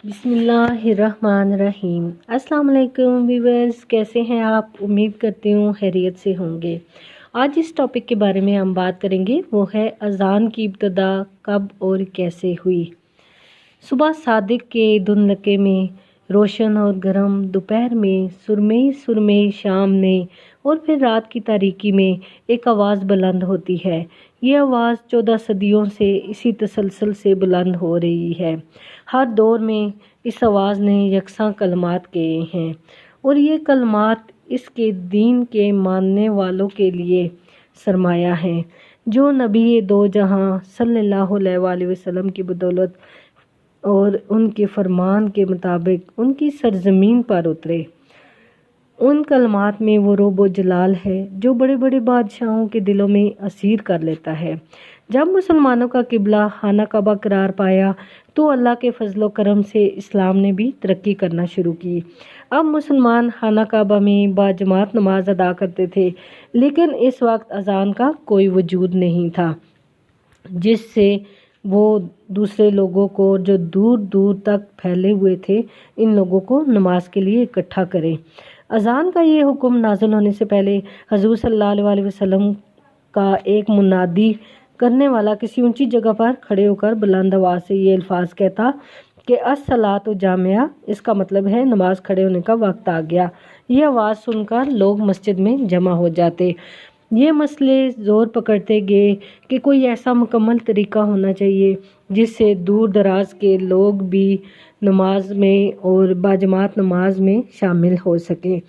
بسم اللہ الرحمن الرحیم۔ السلام علیکم ویورز، کیسے ہیں آپ؟ امید کرتی ہوں خیریت سے ہوں گے۔ آج اس ٹاپک کے بارے میں ہم بات کریں گے، وہ ہے اذان کی ابتدا کب اور کیسے ہوئی۔ صبح صادق کے دھندلکے میں روشن اور گرم، دوپہر میں سرمئی شام میں، اور پھر رات کی تاریکی میں ایک آواز بلند ہوتی ہے۔ یہ آواز 14 صدیوں سے اسی تسلسل سے بلند ہو رہی ہے۔ ہر دور میں اس آواز نے یکساں کلمات کہے ہیں، اور یہ کلمات اس کے دین کے ماننے والوں کے لیے سرمایہ ہیں، جو نبی دو جہاں صلی اللہ علیہ وآلہ وسلم کی بدولت اور ان کے فرمان کے مطابق ان کی سرزمین پر اترے۔ ان کلمات میں وہ رعب و جلال ہے جو بڑے بڑے بادشاہوں کے دلوں میں اسیر کر لیتا ہے۔ جب مسلمانوں کا قبلہ خانہ کعبہ قرار پایا تو اللہ کے فضل و کرم سے اسلام نے بھی ترقی کرنا شروع کی۔ اب مسلمان خانہ کعبہ میں باجماعت نماز ادا کرتے تھے، لیکن اس وقت اذان کا کوئی وجود نہیں تھا جس سے وہ دوسرے لوگوں کو جو دور دور تک پھیلے ہوئے تھے، ان لوگوں کو نماز کے لیے اکٹھا کریں۔ اذان کا یہ حکم نازل ہونے سے پہلے حضور صلی اللہ علیہ وسلم کا ایک منادی کرنے والا کسی اونچی جگہ پر کھڑے ہو کر بلند آواز سے یہ الفاظ کہتا کہ الصلاۃ جامعہ، اس کا مطلب ہے نماز کھڑے ہونے کا وقت آ گیا۔ یہ آواز سن کر لوگ مسجد میں جمع ہو جاتے۔ یہ مسئلے زور پکڑتے گئے کہ کوئی ایسا مکمل طریقہ ہونا چاہیے جس سے دور دراز کے لوگ بھی نماز میں اور باجماعت نماز میں شامل ہو سکیں،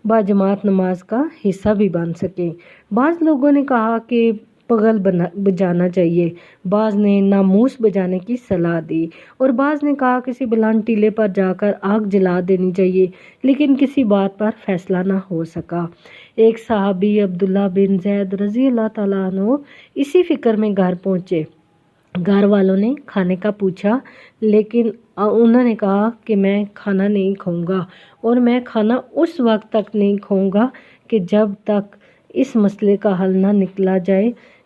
باجماعت نماز کا حصہ بھی بن سکیں۔ بعض لوگوں نے کہا کہ پگل بجانا چاہیے، بعض نے ناموس بجانے کی صلاح دی، اور بعض نے کہا کسی بلند ٹیلے پر جا کر آگ جلا دینی چاہیے، لیکن کسی بات پر فیصلہ نہ ہو سکا۔ ایک صحابی عبداللہ بن زید رضی اللہ تعالیٰ عنہ اسی فکر میں گھر پہنچے۔ گھر والوں نے کھانے کا پوچھا، لیکن انہوں نے کہا کہ میں کھانا نہیں کھاؤں گا، اور میں کھانا اس وقت تک نہیں کھاؤں گا کہ جب تک اس مسئلے کا حل نہ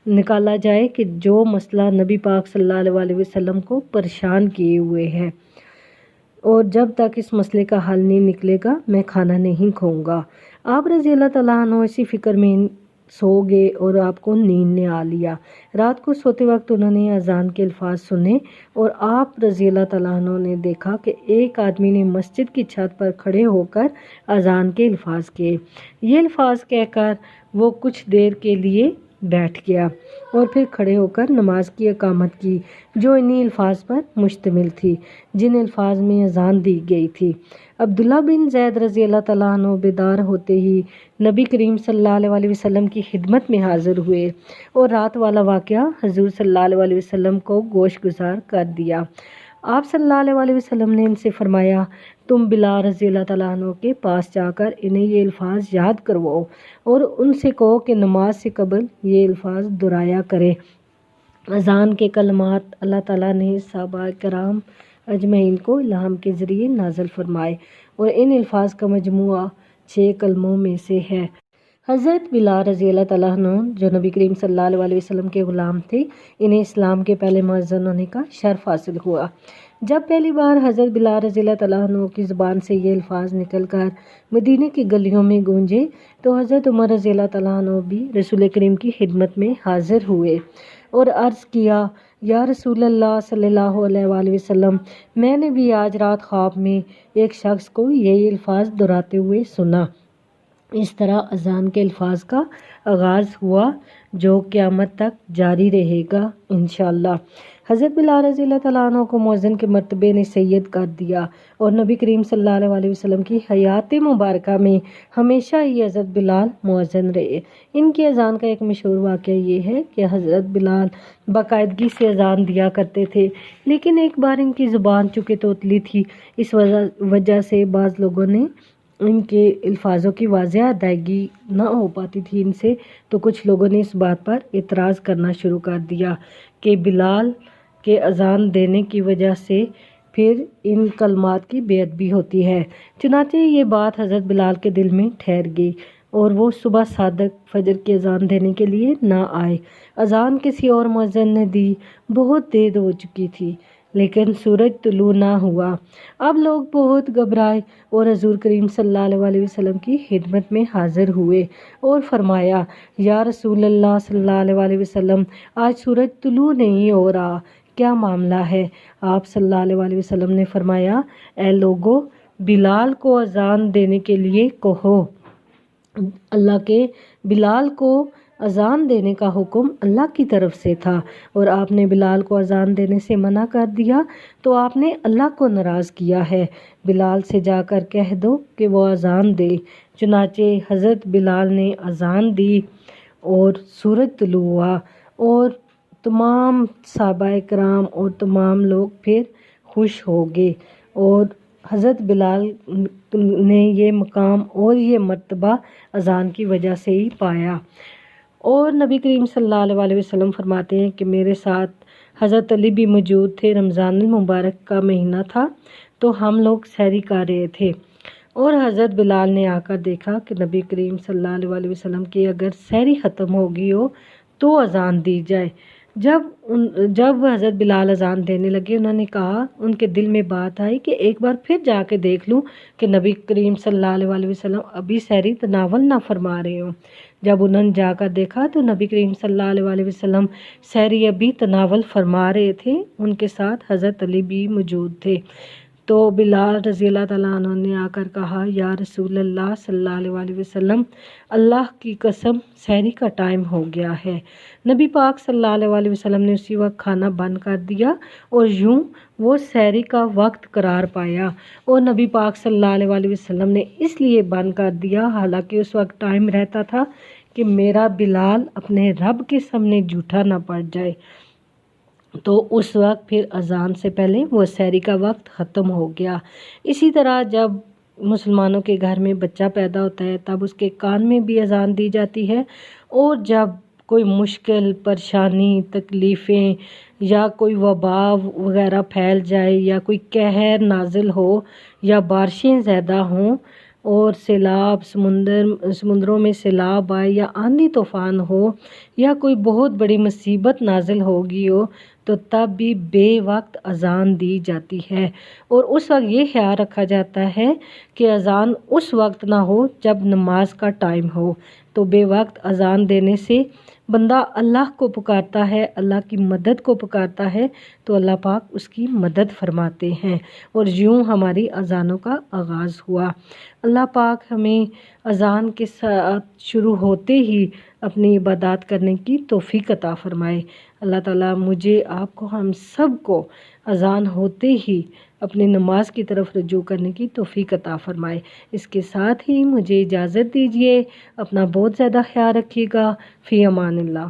نکالا جائے کہ جو مسئلہ نبی پاک صلی اللہ علیہ وسلم کو پریشان کیے ہوئے ہے، اور جب تک اس مسئلے کا حل نہیں نکلے گا میں کھانا نہیں کھاؤں گا۔ آپ رضی اللہ تعالیٰ عنہ اسی فکر میں سو گئے اور آپ کو نیند نے آ لیا۔ رات کو سوتے وقت انہوں نے اذان کے الفاظ سنے، اور آپ رضی اللہ تعالیٰ عنہ نے دیکھا کہ ایک آدمی نے مسجد کی چھت پر کھڑے ہو کر اذان کے الفاظ کہے۔ یہ الفاظ کہہ کر وہ کچھ دیر کے لیے بیٹھ گیا اور پھر کھڑے ہو کر نماز کی اقامت کی، جو انہی الفاظ پر مشتمل تھی جن الفاظ میں اذان دی گئی تھی۔ عبداللہ بن زید رضی اللہ تعالیٰ عنہ بیدار ہوتے ہی نبی کریم صلی اللہ علیہ وسلم کی خدمت میں حاضر ہوئے اور رات والا واقعہ حضور صلی اللہ علیہ وسلم کو گوش گزار کر دیا۔ آپ صلی اللہ علیہ وسلم نے ان سے فرمایا، تم بلال رضی اللہ تعالیٰ عنہ کے پاس جا کر انہیں یہ الفاظ یاد کرواؤ اور ان سے کہو کہ نماز سے قبل یہ الفاظ دہرایا کریں۔ اذان کے کلمات اللہ تعالیٰ نے صحابہ کرام اجمعین کو الہام کے ذریعے نازل فرمائے، اور ان الفاظ کا مجموعہ 6 کلموں میں سے ہے۔ حضرت بلال رضی اللہ تعالیٰ عنہ جو نبی کریم صلی اللہ علیہ وسلم کے غلام تھے، انہیں اسلام کے پہلے مؤذن ہونے کا شرف حاصل ہوا۔ جب پہلی بار حضرت بلال رضی اللہ تعالیٰ عنہ کی زبان سے یہ الفاظ نکل کر مدینے کی گلیوں میں گونجے تو حضرت عمر رضی اللہ تعالیٰ عنہ بھی رسول کریم کی خدمت میں حاضر ہوئے اور عرض کیا، یا رسول اللہ صلی اللہ علیہ وآلہ وسلم، میں نے بھی آج رات خواب میں ایک شخص کو یہی الفاظ دہراتے ہوئے سنا۔ اس طرح اذان کے الفاظ کا آغاز ہوا جو قیامت تک جاری رہے گا انشاءاللہ۔ حضرت بلال رضی اللہ تعالیٰ عنہ کو مؤذن کے مرتبے نے سید کر دیا، اور نبی کریم صلی اللہ علیہ وسلم کی حیات مبارکہ میں ہمیشہ ہی حضرت بلال مؤذن رہے۔ ان کی اذان کا ایک مشہور واقعہ یہ ہے کہ حضرت بلال باقاعدگی سے اذان دیا کرتے تھے، لیکن ایک بار ان کی زبان چونکہ توتلی تھی، اس وجہ سے بعض لوگوں نے ان کے الفاظوں کی واضح ادائیگی نہ ہو پاتی تھی ان سے، تو کچھ لوگوں نے اس بات پر اعتراض کرنا شروع کر دیا کہ بلال کے اذان دینے کی وجہ سے پھر ان کلمات کی بے ادبی ہوتی ہے۔ چنانچہ یہ بات حضرت بلال کے دل میں ٹھہر گئی اور وہ صبح صادق فجر کی اذان دینے کے لیے نہ آئے۔ اذان کسی اور مؤذن نے دی، بہت دیر ہو چکی تھی۔ لیکن سورج طلوع نہ ہوا۔ اب لوگ بہت گھبرائے اور حضور کریم صلی اللہ علیہ وسلم کی خدمت میں حاضر ہوئے اور فرمایا، یا رسول اللہ صلی اللہ علیہ وسلم، آج سورج طلوع نہیں ہو رہا، کیا معاملہ ہے؟ آپ صلی اللہ علیہ وسلم نے فرمایا، اے لوگو، بلال کو اذان دینے کے لیے کہو۔ اللہ کے بلال کو اذان دینے کا حکم اللہ کی طرف سے تھا اور آپ نے بلال کو اذان دینے سے منع کر دیا تو آپ نے اللہ کو ناراض کیا ہے۔ بلال سے جا کر کہہ دو کہ وہ اذان دے۔ چنانچہ حضرت بلال نے اذان دی اور سورج طلوع ہوا اور تمام صحابہ کرام اور تمام لوگ پھر خوش ہو گئے اور حضرت بلال نے یہ مقام اور یہ مرتبہ اذان کی وجہ سے ہی پایا۔ اور نبی کریم صلی اللہ علیہ وسلم فرماتے ہیں کہ میرے ساتھ حضرت علی بھی موجود تھے۔ رمضان المبارک کا مہینہ تھا تو ہم لوگ سحری کر رہے تھے اور حضرت بلال نے آ کر دیکھا کہ نبی کریم صلی اللہ علیہ وسلم کی اگر سحری ختم ہو گئی ہو تو اذان دی جائے۔ جب حضرت بلال اذان دینے لگے، انہوں نے کہا، ان کے دل میں بات آئی کہ ایک بار پھر جا کے دیکھ لوں کہ نبی کریم صلی اللہ علیہ وسلم ابھی سحری تناول نہ فرما رہے ہوں۔ جب انہوں نے جا کر دیکھا تو نبی کریم صلی اللہ علیہ وسلم سحری ابھی تناول فرما رہے تھے، ان کے ساتھ حضرت علی بھی موجود تھے۔ تو بلال رضی اللہ تعالیٰ عنہ نے آ کر کہا، یا رسول اللہ صلی اللہ علیہ وسلم، اللہ کی قسم سحری کا ٹائم ہو گیا ہے۔ نبی پاک صلی اللہ علیہ وسلم نے اسی وقت کھانا بند کر دیا اور یوں وہ سحری کا وقت قرار پایا۔ اور نبی پاک صلی اللہ علیہ وسلم نے اس لیے بند کر دیا، حالانکہ اس وقت ٹائم رہتا تھا کہ میرا بلال اپنے رب کے سامنے جھوٹا نہ پڑ جائے، تو اس وقت پھر اذان سے پہلے وہ سحری کا وقت ختم ہو گیا۔ اسی طرح جب مسلمانوں کے گھر میں بچہ پیدا ہوتا ہے تب اس کے کان میں بھی اذان دی جاتی ہے، اور جب کوئی مشکل، پریشانی، تکلیفیں یا کوئی وبا وغیرہ پھیل جائے یا کوئی قہر نازل ہو یا بارشیں زیادہ ہوں اور سیلاب، سمندروں میں سیلاب آئے یا آندھی طوفان ہو یا کوئی بہت بڑی مصیبت نازل ہوگی ہو تو تب بھی بے وقت اذان دی جاتی ہے، اور اس وقت یہ خیال رکھا جاتا ہے کہ اذان اس وقت نہ ہو جب نماز کا ٹائم ہو۔ تو بے وقت اذان دینے سے بندہ اللہ کو پکارتا ہے، اللہ کی مدد کو پکارتا ہے تو اللہ پاک اس کی مدد فرماتے ہیں، اور یوں ہماری اذانوں کا آغاز ہوا۔ اللہ پاک ہمیں اذان کے ساتھ شروع ہوتے ہی اپنی عبادات کرنے کی توفیق عطا فرمائے۔ اللہ تعالیٰ مجھے، آپ کو، ہم سب کو اذان ہوتے ہی اپنی نماز کی طرف رجوع کرنے کی توفیق عطا فرمائے۔ اس کے ساتھ ہی مجھے اجازت دیجیے، اپنا بہت زیادہ خیال رکھیے گا۔ فی امان اللہ۔